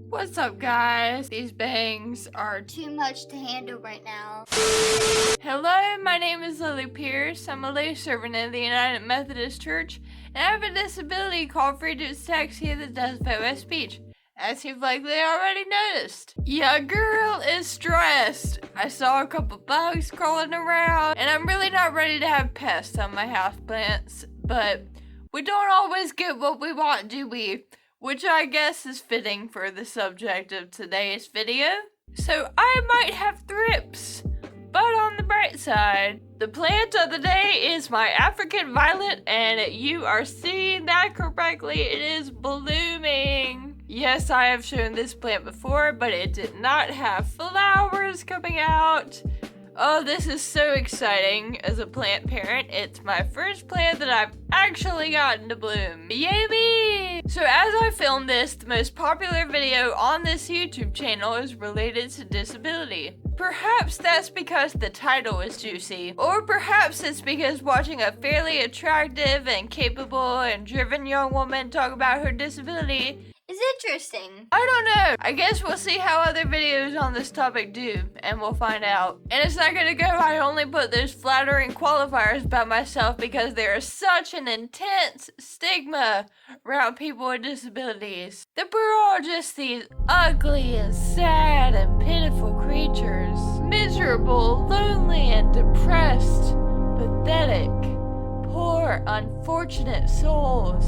What's up, guys? These bangs are too much to handle right now. Hello, my name is Lily Pierce. I'm a lay servant in the United Methodist Church, and I have a disability called Friedreich Ataxia that does affect my speech, as you've likely already noticed. Yeah, girl is stressed. I saw a couple bugs crawling around, and I'm really not ready to have pests on my houseplants, but we don't always get what we want, do we? Which I guess is fitting for the subject of today's video. So I might have thrips, but on the bright side, the plant of the day is my African violet, and you are seeing that correctly. It is blooming. Yes, I have shown this plant before, but it did not have flowers coming out. Oh, this is so exciting as a plant parent. It's my first plant that I've actually gotten to bloom. Yay me! So as I film this, the most popular video on this YouTube channel is related to disability. Perhaps that's because the title is juicy, or perhaps it's because watching a fairly attractive and capable and driven young woman talk about her disability is interesting. I don't know. I guess we'll see how other videos on this topic do, and we'll find out. And it's not gonna go, I only put those flattering qualifiers about myself because there is such an intense stigma around people with disabilities. That we're all just these ugly and sad and pitiful creatures. Miserable, lonely, and depressed. Pathetic. Poor, unfortunate souls.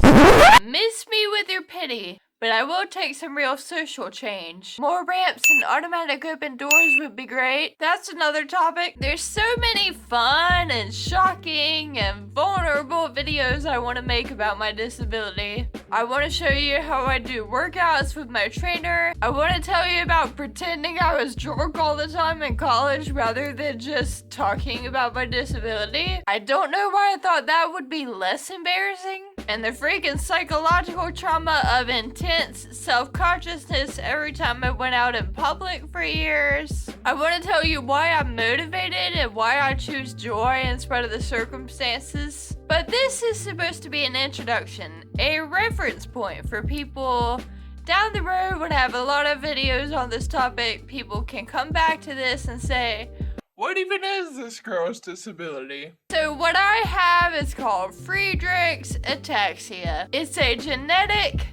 Miss me with your pity. But I will take some real social change. More ramps and automatic open doors would be great. That's another topic. There's so many fun and shocking and vulnerable videos I want to make about my disability. I want to show you how I do workouts with my trainer. I want to tell you about pretending I was drunk all the time in college rather than just talking about my disability. I don't know why I thought that would be less embarrassing. And the freaking psychological trauma of intense self-consciousness every time I went out in public for years. I want to tell you why I'm motivated and why I choose joy in spite of the circumstances. But this is supposed to be an introduction, a reference point for people down the road. When I have a lot of videos on this topic, people can come back to this and say, what even is this girl's disability? So what I have is called Friedreich's Ataxia. It's a genetic,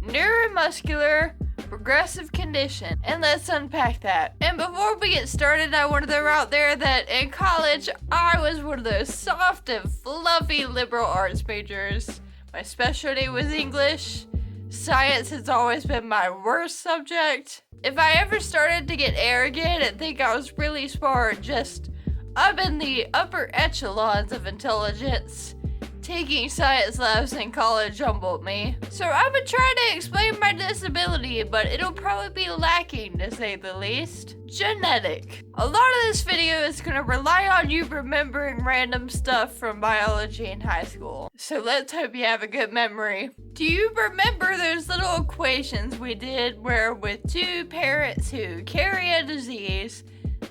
neuromuscular, progressive condition. And let's unpack that. And before we get started, I want to throw out there that in college, I was one of those soft and fluffy liberal arts majors. My specialty was English. Science has always been my worst subject. If I ever started to get arrogant and think I was really smart, just up in the upper echelons of intelligence, taking science labs in college humbled me. So I would try to explain my disability, but it'll probably be lacking, to say the least. Genetic. A lot of this video is going to rely on you remembering random stuff from biology in high school. So let's hope you have a good memory. Do you remember those little equations we did where with two parents who carry a disease,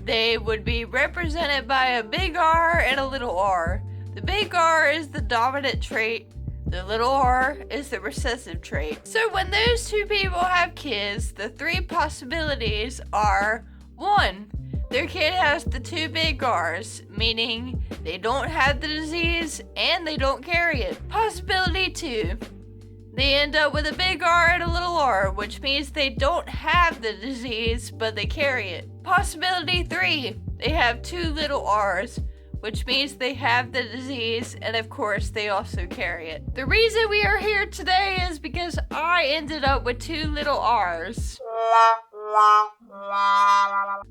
they would be represented by a big R and a little r? The big R is the dominant trait, the little r is the recessive trait. So when those two people have kids, the three possibilities are: 1, their kid has the two big R's, meaning they don't have the disease and they don't carry it. Possibility 2, they end up with a big R and a little r, which means they don't have the disease but they carry it. Possibility 3, they have two little R's, which means they have the disease, and of course, they also carry it. The reason we are here today is because I ended up with two little R's.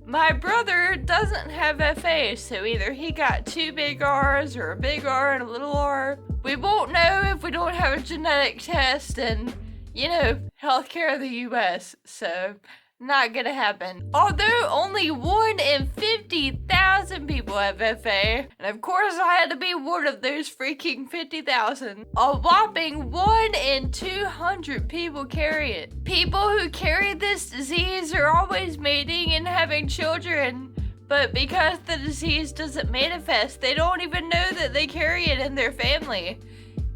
My brother doesn't have FA, so either he got two big R's or a big R and a little r. We won't know if we don't have a genetic test and, healthcare of the US, so not gonna happen. Although only 1 in 50,000 people have FA, and of course I had to be one of those freaking 50,000. A whopping 1 in 200 people carry it. People who carry this disease are always mating and having children, but because the disease doesn't manifest, they don't even know that they carry it in their family.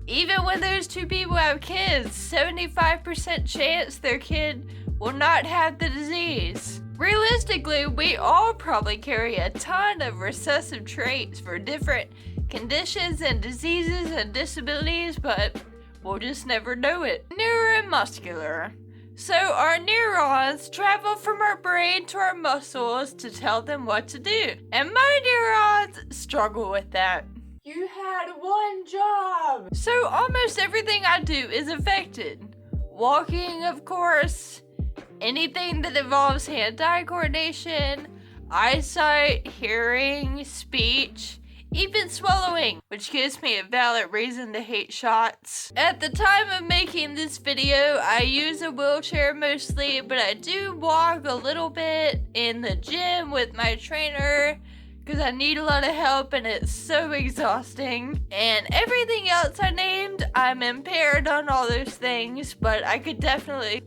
Even when those two people have kids, 75% chance their kid will not have the disease. Realistically, we all probably carry a ton of recessive traits for different conditions and diseases and disabilities, but we'll just never know it. Neuromuscular. So our neurons travel from our brain to our muscles to tell them what to do. And my neurons struggle with that. You had one job. So almost everything I do is affected. Walking, of course. Anything that involves hand-eye coordination, eyesight, hearing, speech, even swallowing, which gives me a valid reason to hate shots. At the time of making this video, I use a wheelchair mostly, but I do walk a little bit in the gym with my trainer because I need a lot of help and it's so exhausting. And everything else I named, I'm impaired on all those things, but I could definitely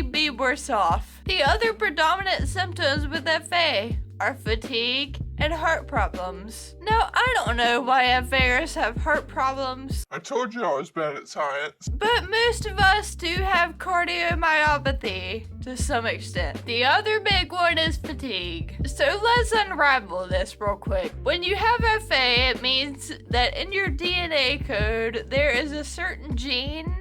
be worse off. The other predominant symptoms with FA are fatigue and heart problems. Now, I don't know why FAers have heart problems, I told you I was bad at science. but most of us do have cardiomyopathy to some extent. The other big one is fatigue. So let's unravel this real quick. When you have FA, it means that in your DNA code, there is a certain gene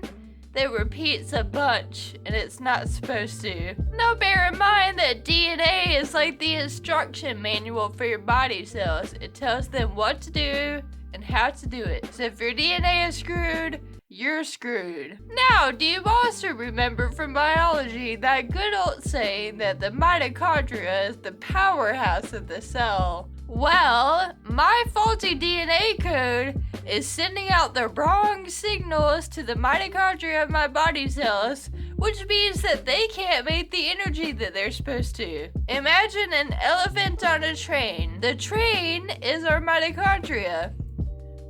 that repeats a bunch and it's not supposed to. Now bear in mind that DNA is like the instruction manual for your body cells. It tells them what to do and how to do it. So if your DNA is screwed, you're screwed. Now, do you also remember from biology that good old saying that the mitochondria is the powerhouse of the cell? Well, my faulty DNA code is sending out the wrong signals to the mitochondria of my body cells, which means that they can't make the energy that they're supposed to. Imagine an elephant on a train. The train is our mitochondria,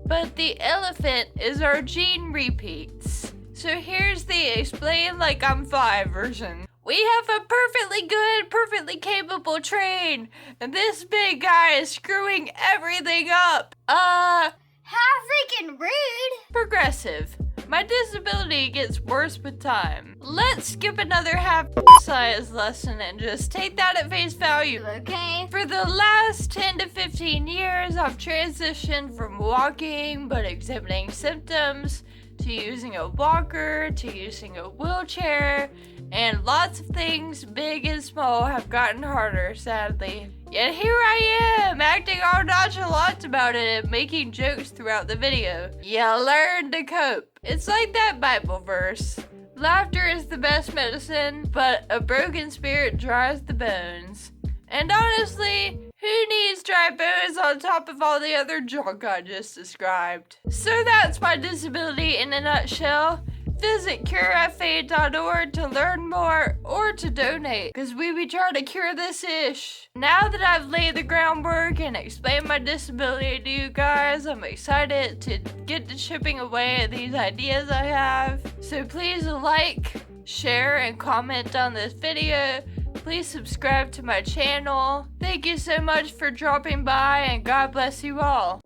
but the elephant is our gene repeats. So here's the explain like I'm 5 version. We have a perfectly good, perfectly capable train, and this big guy is screwing everything up. How freaking rude. Progressive. My disability gets worse with time. Let's skip another half science lesson and just take that at face value. Okay. For the last 10 to 15 years, I've transitioned from walking but exhibiting symptoms to using a walker, to using a wheelchair, and lots of things, big and small, have gotten harder, sadly. Yet here I am, acting all nonchalant about it and making jokes throughout the video. You learn to cope. It's like that Bible verse. Laughter is the best medicine, but a broken spirit dries the bones. And honestly, who needs dry bones on top of all the other junk I just described? So that's my disability in a nutshell. Visit curefa.org to learn more or to donate, because we be trying to cure this ish. Now that I've laid the groundwork and explained my disability to you guys, I'm excited to get to chipping away at these ideas I have. So please like, share, and comment on this video. Please subscribe to my channel. Thank you so much for dropping by, and God bless you all.